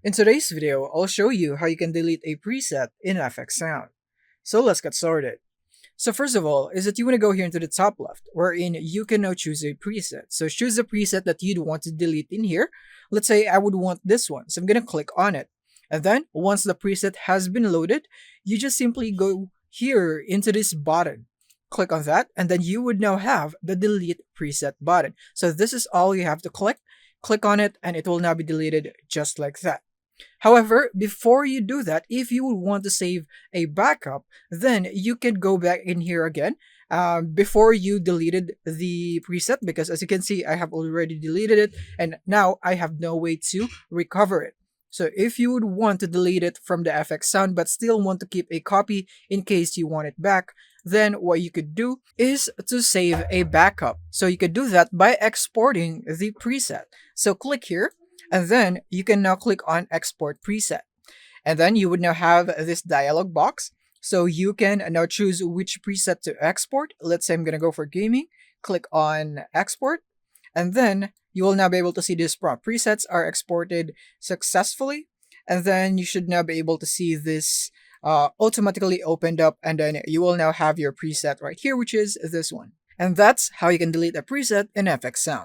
In today's video, I'll show you how you can delete a preset in FXSound. So let's get started. So first of all, is that you want to go here into the top left, wherein you can now choose a preset. So choose the preset that you'd want to delete in here. Let's say I would want this one, so I'm going to click on it. And then once the preset has been loaded, you just simply go here into this button. Click on that, and then you would now have the delete preset button. So this is all you have to click. Click on it, and it will now be deleted just like that. However, before you do that, if you would want to save a backup, then you can go back in here again before you deleted the preset, because as you can see, I have already deleted it and now I have no way to recover it. So if you would want to delete it from the FX Sound but still want to keep a copy in case you want it back, then what you could do is to save a backup. So you could do that by exporting the preset. So click here, and then you can now click on export preset. And then you would now have this dialog box. So you can now choose which preset to export. Let's say I'm going to go for gaming. Click on export. And then you will now be able to see this prompt. Presets are exported successfully. And then you should now be able to see this automatically opened up. And then you will now have your preset right here, which is this one. And that's how you can delete a preset in FX Sound.